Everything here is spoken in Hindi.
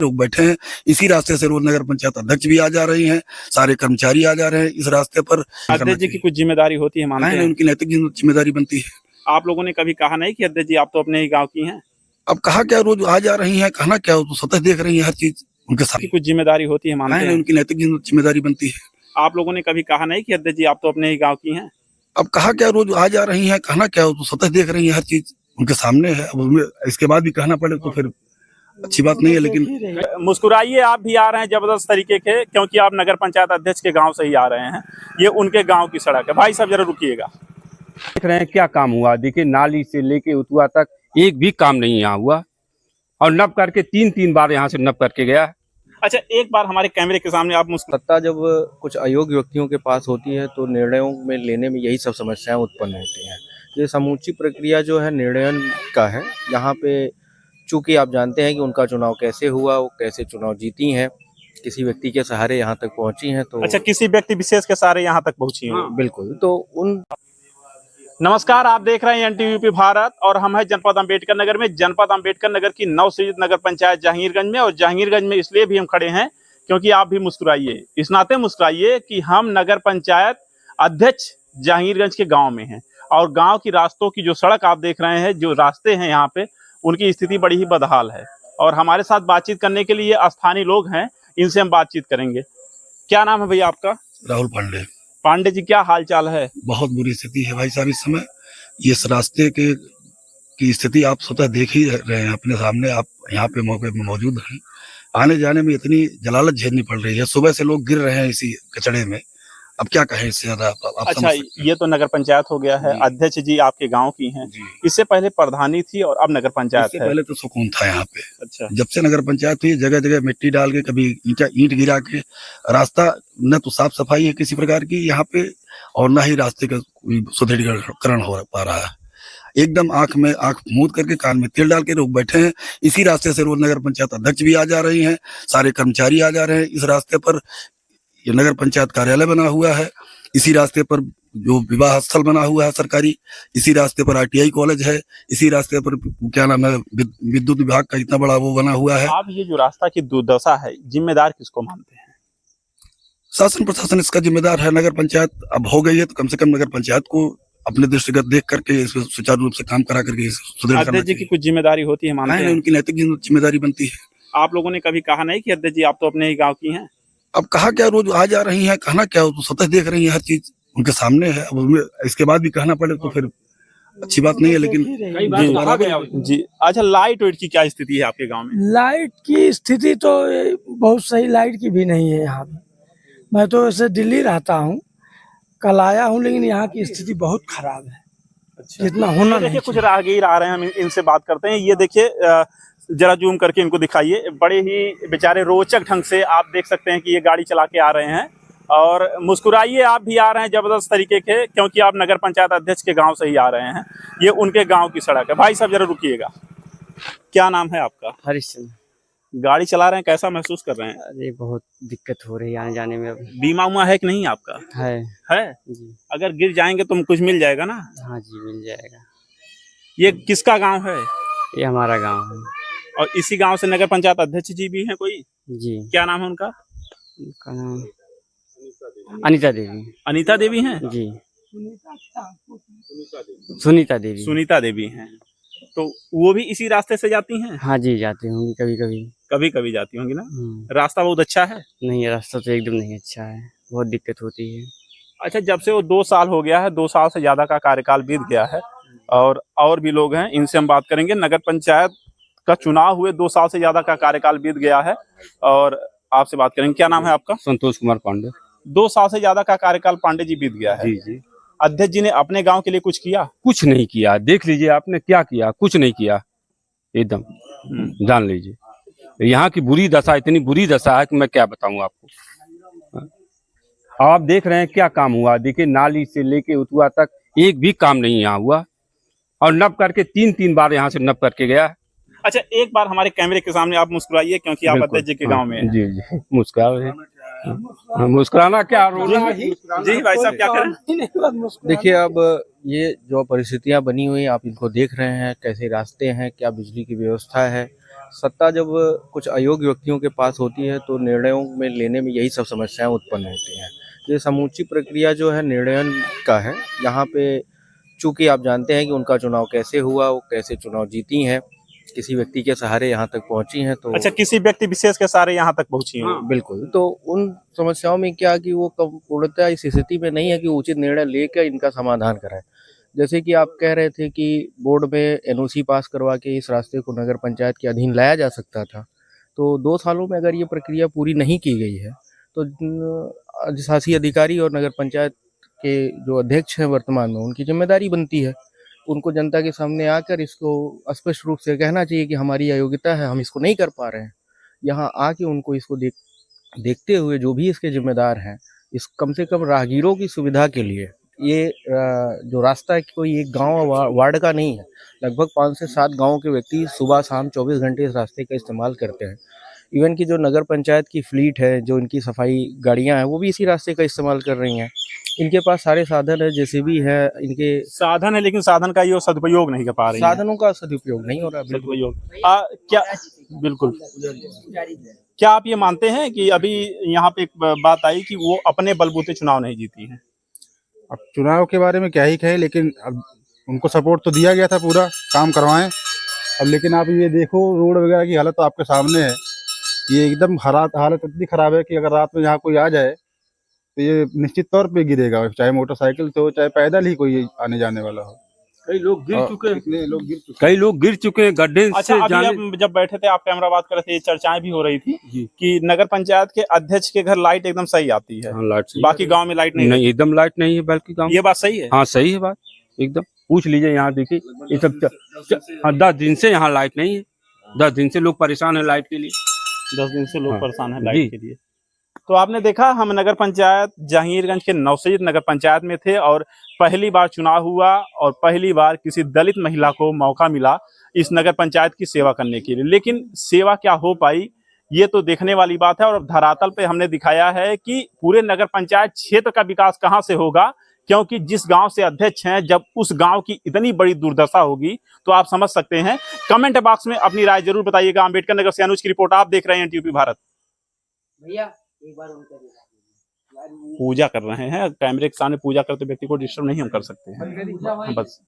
लोग बैठे हैं। इसी रास्ते से रोज नगर पंचायत अध्यक्ष भी आ जा रही हैं, सारे कर्मचारी आ जा रहे हैं इस रास्ते पर। अध्यक्ष जी की कुछ जिम्मेदारी होती है, मानते हैं? उनकी नैतिक जिम्मेदारी बनती है। आप लोगों ने कभी कहा नहीं कि अध्यक्ष जी आप तो अपने ही गांव की हैं? अब कहा क्या, रोज आ जा रही हैं, कहना क्या, तो सतत देख रही है हर चीज उनके साथ। कुछ जिम्मेदारी होती है, मानते हैं? उनकी नैतिक जिम्मेदारी बनती है। आप लोगों ने कभी कहा नहीं कि अध्यक्ष जी आप तो अपने ही गांव की हैं? अब कहा क्या, रोज आ जा रही हैं, कहना क्या, तो सतत देख रही है हर चीज उनके सामने है। अब इसके बाद भी कहना पड़े तो फिर अच्छी बात नहीं है। लेकिन मुस्कुराइए, आप भी आ रहे हैं जबरदस्त तरीके के, क्योंकि आप नगर पंचायत अध्यक्ष के गांव से ही आ रहे हैं। ये उनके गांव की सड़क है। भाई साहब जरा रुकिएगा। देख रहे हैं क्या काम हुआ। देखिए नाली से लेके उतुआ तक एक भी काम नहीं यहाँ हुआ, और नप करके तीन बार यहाँ से नप करके गया। अच्छा, एक बार हमारे कैमरे के सामने आप सत्ता जब कुछ अयोग्य व्यक्तियों के पास होती है तो निर्णयों में लेने में यही सब समस्याएं उत्पन्न होती हैं। ये समूची प्रक्रिया जो है निर्णयन का है, यहाँ पे चूंकि आप जानते हैं कि उनका चुनाव कैसे हुआ, वो कैसे चुनाव जीती हैं, किसी व्यक्ति के सहारे यहाँ तक पहुंची हैं। तो अच्छा, किसी व्यक्ति विशेष के सहारे यहाँ तक पहुंची हैं? बिल्कुल। तो उन नमस्कार, आप देख रहे हैं एनटीवीपी भारत और हम हैं जनपद अंबेडकर नगर में। जनपद अंबेडकर नगर की नवसृजित नगर पंचायत जहांगीरगंज में, और जहांगीरगंज में इसलिए भी हम खड़े हैं क्योंकि आप भी मुस्कुराइए, इस नाते मुस्कुराइए कि हम नगर पंचायत अध्यक्ष जहांगीरगंज के गांव में हैं। और गांव की रास्तों की जो सड़क आप देख रहे हैं, जो रास्ते हैं यहाँ पे, उनकी स्थिति बड़ी ही बदहाल है। और हमारे साथ बातचीत करने के लिए स्थानीय लोग हैं, इनसे हम बातचीत करेंगे। क्या नाम है भैया आपका? राहुल पांडे। पांडे जी, क्या हाल चाल है? बहुत बुरी स्थिति है भाई साहब इस समय। इस रास्ते की स्थिति आप स्वतः देख ही रहे हैं अपने सामने। आप यहाँ पे मौके पे मौजूद हैं। आने जाने में इतनी जलालत झेलनी पड़ रही है। सुबह से लोग गिर रहे हैं इसी कचड़े में। अब क्या कहें इससे ज्यादा आप अच्छा, ये तो नगर पंचायत हो गया है। अध्यक्ष जी आपके गांव की हैं। इससे पहले प्रधानी थी और अब नगर पंचायत है। पहले तो सुकून था यहाँ पे। अच्छा, जब से नगर पंचायत हुई, जगह जगह मिट्टी डाल के, कभी ईंट गिरा के, रास्ता न तो साफ सफाई है किसी प्रकार की यहाँ पे, और न ही रास्ते का सुदृढ़ीकरण हो पा रहा है। एकदम आंख मूंद करके, कान में तेल डाल के लोग बैठे हैं। इसी रास्ते से रोज नगर पंचायत अध्यक्ष भी आ जा रही हैं, सारे कर्मचारी आ जा रहे हैं इस रास्ते पर। ये नगर पंचायत कार्यालय बना हुआ है, इसी रास्ते पर जो विवाह स्थल बना हुआ है सरकारी, इसी रास्ते पर ITI कॉलेज है, इसी रास्ते पर क्या नाम है, विद्युत विभाग का इतना बड़ा वो बना हुआ है। आप ये जो रास्ता की दुर्दशा है, जिम्मेदार किसको मानते हैं? शासन प्रशासन इसका जिम्मेदार है। नगर पंचायत अब हो गई है तो कम से कम नगर पंचायत को अपने दृष्टिगत देख करके इसमें सुचारू रूप से काम करा करके सुदृढ़ करना अध्यक्ष जी की कुछ जिम्मेदारी होती है, मानते हैं? उनकी नैतिक जिम्मेदारी बनती है। आप लोगों ने कभी कहा नहीं कि अध्यक्ष जी आप तो अपने ही गांव की हैं? अब कहा क्या, रोज आ जा रही हैं, कहना क्या, तो सतत देख रही है हर चीज उनके सामने है। अब इसके बाद भी कहना पड़े तो फिर अच्छी बात नहीं है। लेकिन जी, अच्छा, लाइट वाइट की क्या स्थिति है आपके गांव में? लाइट की स्थिति तो बहुत सही, लाइट की भी नहीं है यहाँ पे। मैं तो वैसे दिल्ली रहता हूँ, कल आया हूँ, लेकिन यहाँ की स्थिति बहुत खराब है। अच्छा, जितना होना नहीं। देखिए कुछ राहगीर आ रहे हैं, हम इनसे बात करते हैं। ये देखिए, जरा जूम करके इनको दिखाइए। बड़े ही बेचारे रोचक ढंग से आप देख सकते हैं कि ये गाड़ी चला के आ रहे हैं। और मुस्कुराइए, आप भी आ रहे हैं जबरदस्त तरीके के, क्योंकि आप नगर पंचायत अध्यक्ष के गांव से ही आ रहे हैं। ये उनके गांव की सड़क है। भाई साहब जरा रुकिएगा। क्या नाम है आपका? हरिश्चंद्र। गाड़ी चला रहे हैं, कैसा महसूस कर रहे हैं? अरे बहुत दिक्कत हो रही है आने जाने में। अब बीमा उमा है कि नहीं आपका? है जी। अगर गिर जाएंगे तो कुछ मिल जाएगा ना? हाँ जी, मिल जाएगा। ये किसका गांव है? ये हमारा गांव है। और इसी गांव से नगर पंचायत अध्यक्ष जी भी हैं कोई? जी। क्या नाम है उनका? उनका नाम अनीता देवी। अनीता देवी हैं? जी। सुनीता देवी। सुनीता देवी हैं। तो वो भी इसी रास्ते से जाती हैं? हाँ जी, जाती होंगी कभी कभी। कभी कभी जाती होंगी ना। रास्ता बहुत अच्छा है? नहीं, रास्ता तो एकदम नहीं अच्छा है, बहुत दिक्कत होती है। अच्छा, जब से वो 2 साल हो गया है, 2 साल से ज्यादा का कार्यकाल बीत गया है, और भी लोग हैं, इनसे हम बात करेंगे। नगर पंचायत का चुनाव हुए 2 साल से ज्यादा का कार्यकाल बीत गया है, और आपसे बात करेंगे। क्या नाम है आपका? संतोष कुमार पांडे। 2 साल से ज्यादा का कार्यकाल पांडे जी बीत गया है। जी जी। अध्यक्ष जी ने अपने गांव के लिए कुछ किया? कुछ नहीं किया। देख लीजिए आपने क्या किया, कुछ नहीं किया। एकदम जान लीजिए यहाँ की बुरी दशा, इतनी बुरी दशा है कि मैं क्या बताऊं आपको। आप देख रहे हैं क्या काम हुआ। देखिए नाली से लेके उतुआ तक एक भी काम नहीं यहाँ हुआ, और नप करके तीन बार यहाँ से नप करके गया। अच्छा, एक बार हमारे कैमरे के सामने आप मुस्कुराइए, क्योंकि आप अध्यक्ष जी के गांव में हैं। जी जी, मुस्कुराना क्या, रोना। जी भाई साहब, क्या करें? देखिए, अब ये जो परिस्थितियां बनी हुई आप इनको देख रहे हैं, कैसे रास्ते हैं, क्या बिजली की व्यवस्था है, सत्ता जब कुछ अयोग्य व्यक्तियों के पास होती है तो निर्णयों में लेने में यही सब समस्याएं उत्पन्न होती हैं। ये समूची प्रक्रिया जो है निर्णयन का है, यहाँ पे चूंकि आप जानते हैं कि उनका चुनाव कैसे हुआ, वो कैसे चुनाव जीती हैं, किसी व्यक्ति के सहारे यहाँ तक पहुंची हैं, तो अच्छा, किसी व्यक्ति विशेष के सहारे यहाँ तक पहुंची हैं। हाँ, बिल्कुल। तो उन समस्याओं में क्या कि वो पूर्णतः इस स्थिति में नहीं है कि उचित निर्णय लेकर इनका समाधान कराएं। जैसे कि आप कह रहे थे कि बोर्ड में एनओसी पास करवा के इस रास्ते को नगर पंचायत के अधीन लाया जा सकता था, तो 2 सालों में अगर ये प्रक्रिया पूरी नहीं की गई है तो शासी अधिकारी और नगर पंचायत के जो अध्यक्ष हैं वर्तमान में, उनकी जिम्मेदारी बनती है। उनको जनता के सामने आकर इसको स्पष्ट रूप से कहना चाहिए कि हमारी अयोग्यता है, हम इसको नहीं कर पा रहे हैं। यहाँ आके उनको इसको देखते हुए जो भी इसके जिम्मेदार हैं, इस कम से कम राहगीरों की सुविधा के लिए ये जो रास्ता है कोई एक गांव वार्ड का नहीं है, लगभग 5 से 7 गांवों के व्यक्ति सुबह शाम 24 घंटे इस रास्ते का इस्तेमाल करते हैं। इवन की जो नगर पंचायत की फ्लीट है, जो इनकी सफाई गाड़ियां हैं, वो भी इसी रास्ते का इस्तेमाल कर रही हैं। इनके पास सारे साधन है, जेसीबी है, इनके साधन है, लेकिन साधन का ये सदुपयोग नहीं कर पा रही हैं। साधनों का सदुपयोग नहीं हो रहा। सदुपयोग क्या बिल्कुल। क्या आप ये मानते हैं कि अभी यहाँ पे एक बात आई कि वो अपने बलबूते चुनाव नहीं जीती हैं? अब चुनाव के बारे में क्या ही कहें, लेकिन अब उनको सपोर्ट तो दिया गया था, पूरा काम करवाएं। अब लेकिन आप ये देखो रोड वगैरह की हालत तो आपके सामने है, ये एकदम हालत इतनी खराब है कि अगर रात में यहाँ कोई आ जाए तो ये निश्चित तौर पे गिरेगा, चाहे मोटरसाइकिल से हो चाहे पैदल ही कोई आने जाने वाला हो। कई लोग गिर चुके हैं, कितने लोग गिर चुके कई लोग गिर चुके हैं गड्ढे अच्छा, से अभी जाने। हम जब बैठे थे, आप कैमरा बात कर रहे थे, ये चर्चाएं भी हो रही थी जी। कि नगर पंचायत के अध्यक्ष के घर लाइट एकदम सही आती है, हाँ, लाइट सही बाकी गांव में लाइट नहीं नहीं, एकदम लाइट नहीं है बल्कि गाँव। ये बात सही है? हाँ सही है बात, एकदम पूछ लीजिए। यहाँ देखिए ये सब 10 दिन से यहाँ लाइट नहीं है, 10 दिन से लोग परेशान है लाइट के लिए। 10 दिन से लोग हाँ, परेशान है जी। लाइट के लिए। तो आपने देखा, हम नगर पंचायत जहांगीरगंज के नवसैयद नगर पंचायत में थे और पहली बार चुनाव हुआ और पहली बार किसी दलित महिला को मौका मिला इस नगर पंचायत की सेवा करने के लिए। लेकिन सेवा क्या हो पाई, ये तो देखने वाली बात है। और अब धरातल पे हमने दिखाया है कि पूरे नगर पंचायत क्षेत्र का विकास कहाँ से होगा, क्योंकि जिस गांव से अध्यक्ष हैं, जब उस गांव की इतनी बड़ी दुर्दशा होगी तो आप समझ सकते हैं। कमेंट बॉक्स में अपनी राय जरूर बताइएगा। अम्बेडकर नगर से अनुज की रिपोर्ट, आप देख रहे हैं एनटीयूपी भारत। भैया एक बार उनका पूजा कर रहे हैं, कैमरे के सामने पूजा करते व्यक्ति को डिस्टर्ब नहीं हम कर सकते हैं, बस।